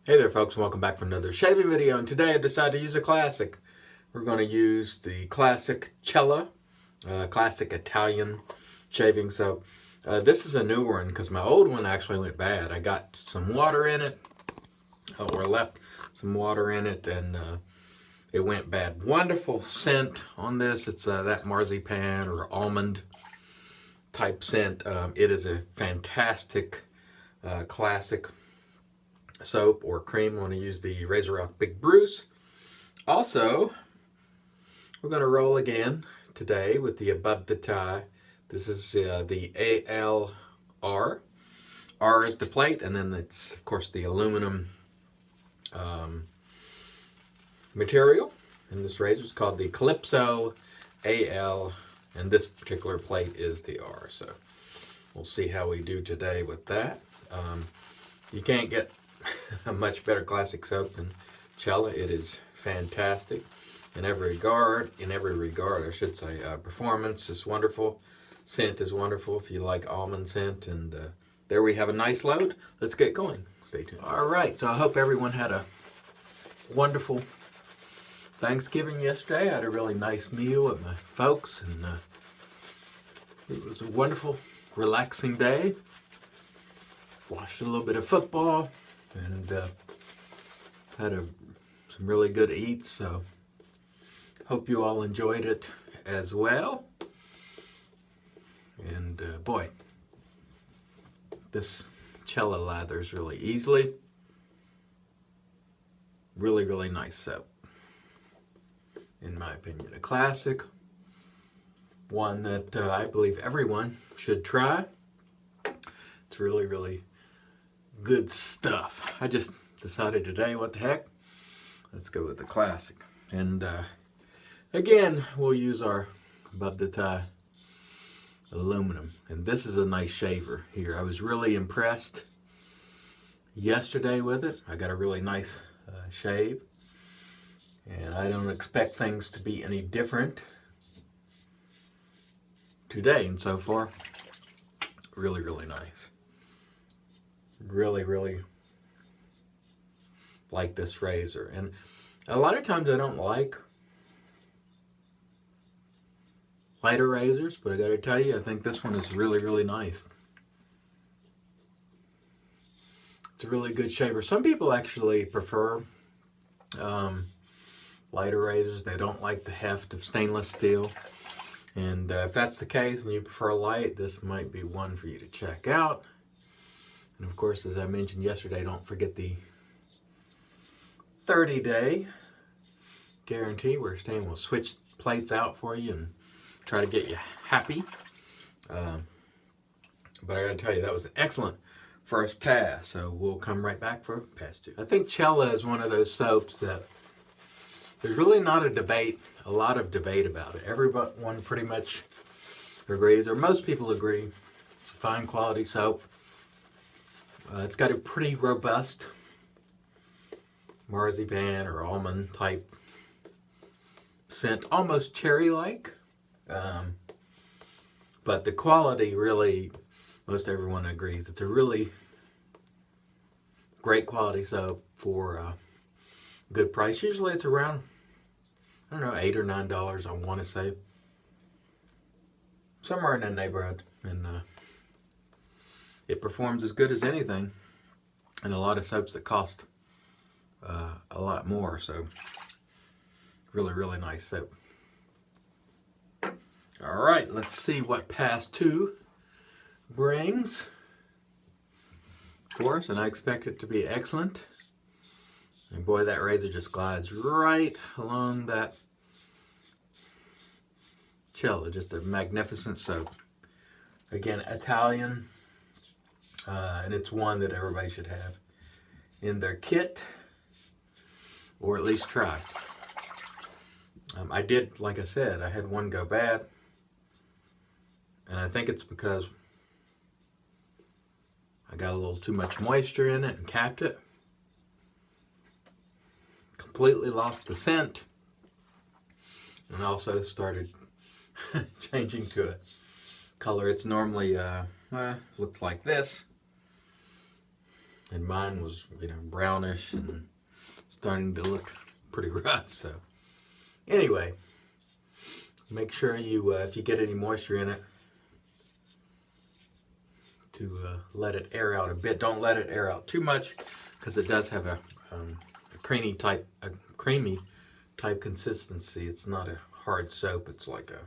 Hey there folks, welcome back for another shaving video, and today I decided to use a classic. We're going to use the classic Cella, classic Italian shaving soap. This is a new one because my old one actually went bad. I got some water in it, or left some water in it, and it went bad. Wonderful scent on this. It's that marzipan or almond type scent. It is a fantastic classic soap or cream. I want to use the RazoRock Big Bruce. Also, we're going to roll again today with the above the tie. This is the ALR. R is the plate, and then it's of course the aluminum material. And this razor is called the Calypso AL, and this particular plate is the R. So we'll see how we do today with that. You can't get a much better classic soap than Cella. It is fantastic in every regard. I should say. Performance is wonderful. Scent is wonderful if you like almond scent. And there we have a nice load. Let's get going. Stay tuned. All right. So I hope everyone had a wonderful Thanksgiving yesterday. I had a really nice meal with my folks, and it was a wonderful, relaxing day. Watched a little bit of football and had some really good eats, so hope you all enjoyed it as well. And boy, this Cella lathers really easily. Really nice soap, in my opinion. A classic, one that I believe everyone should try. It's really good stuff. I just decided today, what the heck, let's go with the classic. And again, we'll use our above the tie aluminum, and this is a nice shaver here. I was really impressed yesterday with it. I got a really nice shave, and I don't expect things to be any different today. And so far, really nice. Really like this razor. And a lot of times I don't like lighter razors, but I gotta tell you, I think this one is really nice. It's a really good shaver. Some people actually prefer lighter razors. They don't like the heft of stainless steel. And if that's the case and you prefer light, this might be one for you to check out. And of course, as I mentioned yesterday, don't forget the 30-day guarantee where Stan will switch plates out for you and try to get you happy. But I gotta tell you, that was an excellent first pass, so we'll come right back for pass two. I think Cella is one of those soaps that there's really not a lot of debate about it. Everyone pretty much agrees, or most people agree. It's a fine quality soap. It's got a pretty robust marzipan or almond type scent, almost cherry-like. But the quality, really, most everyone agrees. It's a really great quality soap for a good price. Usually it's around, I don't know, $8 or $9, I want to say. Somewhere in that neighborhood. And it performs as good as anything, and a lot of soaps that cost a lot more. So really nice soap. All right, let's see what pass two brings for us, and I expect it to be excellent. And boy, that razor just glides right along that Cella. Just a magnificent soap. Again, Italian. And it's one that everybody should have in their kit, or at least try. I did, like I said, I had one go bad, and I think it's because I got a little too much moisture in it and capped it. Completely lost the scent, and also started changing to a color. It's normally looks like this. and mine was, brownish and starting to look pretty rough. So anyway, make sure you, if you get any moisture in it, to let it air out a bit. Don't let it air out too much, because it does have a creamy type consistency. It's not a hard soap. It's like a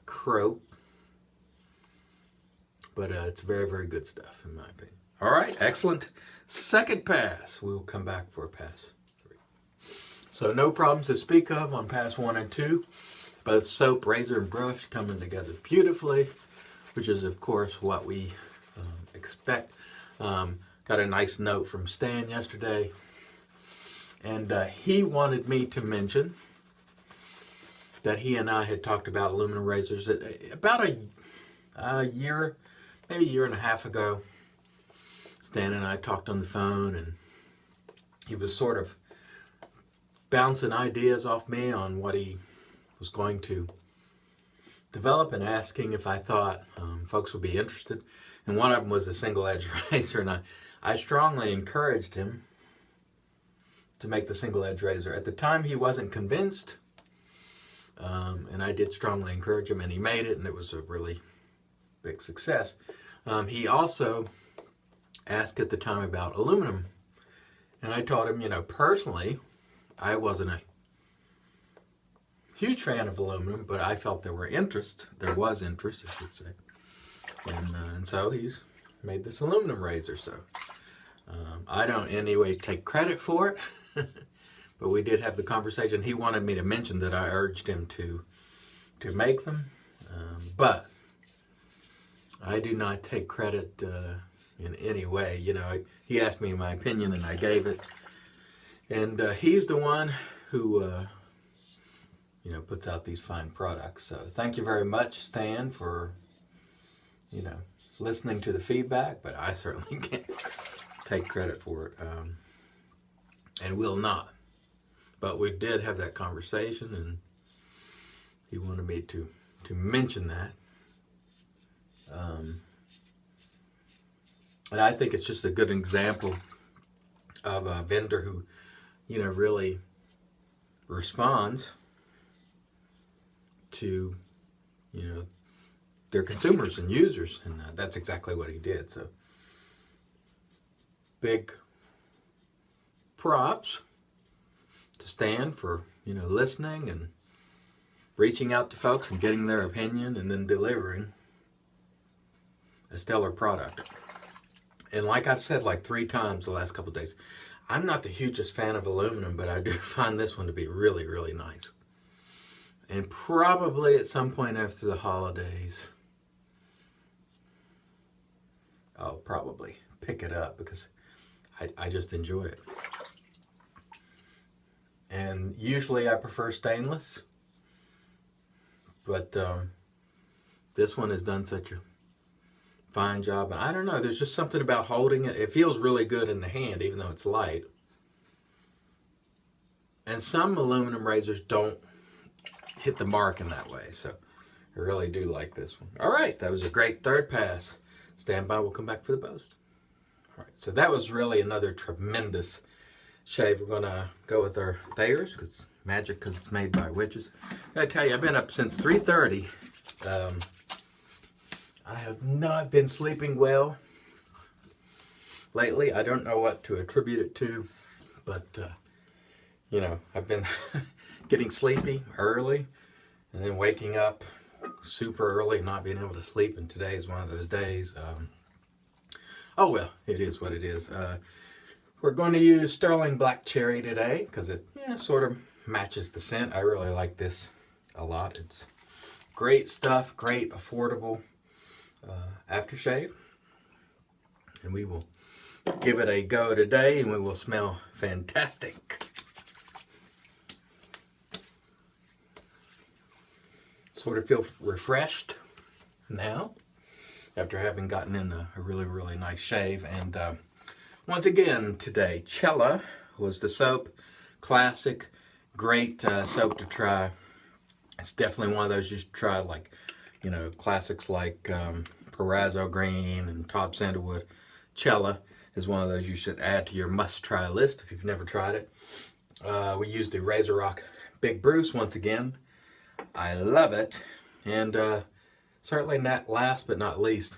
crope, but it's very, very good stuff in my opinion. All right, excellent. Second pass. We'll come back for pass 3. So no problems to speak of on pass 1 and 2. Both soap, razor, and brush coming together beautifully, which is of course what we expect. Got a nice note from Stan yesterday, and he wanted me to mention that he and I had talked about aluminum razors about a year, maybe a year and a half ago. Stan and I talked on the phone, and he was sort of bouncing ideas off me on what he was going to develop, and asking if I thought folks would be interested. And one of them was a single edge razor, and I strongly encouraged him to make the single edge razor. At the time he wasn't convinced, and I did strongly encourage him, and he made it, and it was a really big success. He also asked at the time about aluminum, and I told him, personally, I wasn't a huge fan of aluminum, but I felt there was interest, I should say, and so he's made this aluminum razor. So I don't in any way take credit for it, but we did have the conversation. He wanted me to mention that I urged him to make them, but I do not take credit in any way. He asked me my opinion, and I gave it, and he's the one who puts out these fine products. So thank you very much, Stan, for listening to the feedback, but I certainly can't take credit for it, and will not. But we did have that conversation, and he wanted me to mention that. And I think it's just a good example of a vendor who, really responds to, their consumers and users, and that's exactly what he did. So big props to Stan for, listening and reaching out to folks and getting their opinion, and then delivering a stellar product. And like I've said like 3 times the last couple of days, I'm not the hugest fan of aluminum, but I do find this one to be really, really nice. And probably at some point after the holidays, I'll probably pick it up, because I just enjoy it. And usually I prefer stainless, but this one has done such a fine job. And I don't know, there's just something about holding it. It feels really good in the hand, even though it's light. And some aluminum razors don't hit the mark in that way. So I really do like this one. All right, that was a great third pass. Stand by, we'll come back for the post. All right, so that was really another tremendous shave. We're gonna go with our Thayer's, because it's magic, because it's made by witches. I gotta tell you, I've been up since 3:30. I have not been sleeping well lately. I don't know what to attribute it to, but I've been getting sleepy early, and then waking up super early, not being able to sleep, and today is one of those days. Oh well, it is what it is. We're going to use Stirling Black Cherry today, because it sort of matches the scent. I really like this a lot. It's great stuff, great, affordable aftershave. And we will give it a go today, and we will smell fantastic. Sort of feel refreshed now after having gotten in a really, really nice shave. And once again today, Cella was the soap. Classic, great soap to try. It's definitely one of those you should try, like, classics like Perazzo Green and Top Sandalwood. Cella. is one of those you should add to your must-try list if you've never tried it. We use the RazoRock Big Bruce once again. I love it. And certainly not last but not least,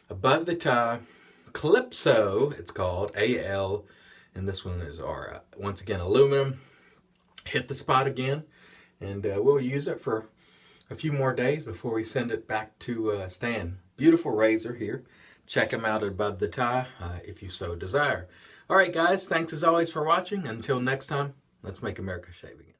above the tie, Calypso, it's called, AL, and this one is our, once again, aluminum. Hit the spot again, and we'll use it for a few more days before we send it back to Stan. Beautiful razor here. Check them out above the tie if you so desire. All right, guys, thanks as always for watching. Until next time, let's make America shave again.